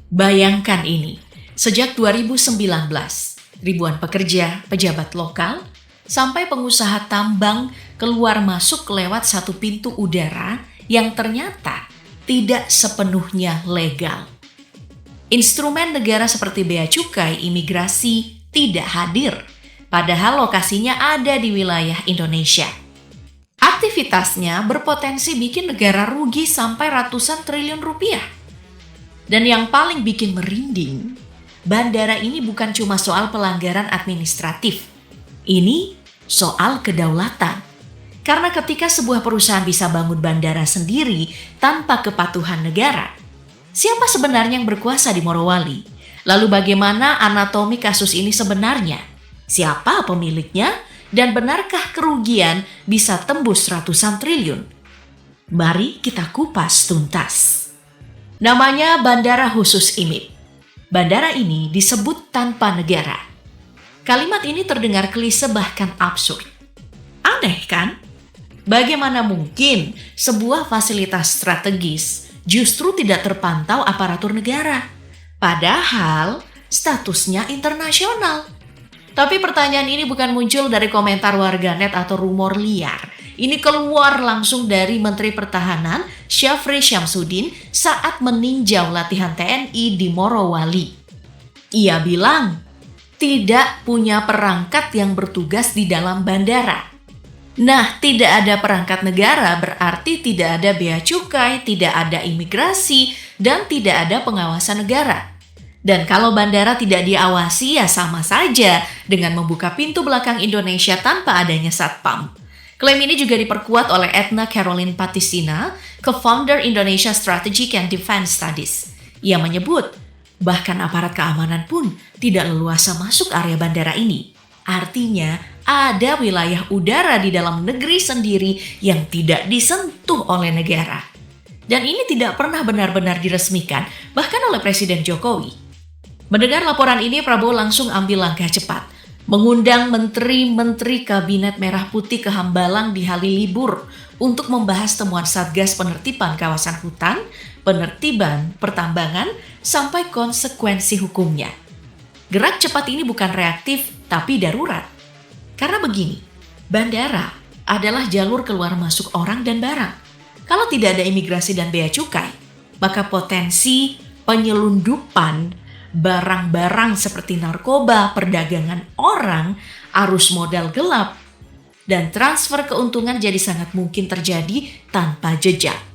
Bayangkan ini, sejak 2019, ribuan pekerja, pejabat lokal, sampai pengusaha tambang keluar masuk lewat satu pintu udara yang ternyata tidak sepenuhnya legal. Instrumen negara seperti bea cukai, imigrasi tidak hadir, padahal lokasinya ada di wilayah Indonesia. Aktivitasnya berpotensi bikin negara rugi sampai ratusan triliun rupiah. Dan yang paling bikin merinding, bandara ini bukan cuma soal pelanggaran administratif. Ini soal kedaulatan. Karena ketika sebuah perusahaan bisa bangun bandara sendiri tanpa kepatuhan negara, siapa sebenarnya yang berkuasa di Morowali? Lalu bagaimana anatomi kasus ini sebenarnya? Siapa pemiliknya? Dan benarkah kerugian bisa tembus ratusan triliun? Mari kita kupas tuntas. Namanya Bandara Khusus IMIP. Bandara ini disebut tanpa negara. Kalimat ini terdengar klise bahkan absurd. Aneh kan? Bagaimana mungkin sebuah fasilitas strategis justru tidak terpantau aparatur negara? Padahal statusnya internasional. Tapi pertanyaan ini bukan muncul dari komentar warganet atau rumor liar. Ini keluar langsung dari Menteri Pertahanan Syafri Syamsuddin saat meninjau latihan TNI di Morowali. Ia bilang, tidak punya perangkat yang bertugas di dalam bandara. Nah, tidak ada perangkat negara berarti tidak ada bea cukai, tidak ada imigrasi, dan tidak ada pengawasan negara. Dan kalau bandara tidak diawasi ya sama saja dengan membuka pintu belakang Indonesia tanpa adanya satpam. Klaim ini juga diperkuat oleh Edna Caroline Patisina, co-founder Indonesia Strategic and Defense Studies. Ia menyebut, bahkan aparat keamanan pun tidak leluasa masuk area bandara ini. Artinya, ada wilayah udara di dalam negeri sendiri yang tidak disentuh oleh negara. Dan ini tidak pernah benar-benar diresmikan, bahkan oleh Presiden Jokowi. Mendengar laporan ini, Prabowo langsung ambil langkah cepat. Mengundang menteri-menteri Kabinet Merah Putih ke Hambalang di Halilibur untuk membahas temuan Satgas Penertiban Kawasan Hutan, penertiban pertambangan, sampai konsekuensi hukumnya. Gerak cepat ini bukan reaktif, tapi darurat. Karena begini, bandara adalah jalur keluar masuk orang dan barang. Kalau tidak ada imigrasi dan bea cukai, maka potensi penyelundupan barang-barang seperti narkoba, perdagangan orang, arus modal gelap, dan transfer keuntungan jadi sangat mungkin terjadi tanpa jejak.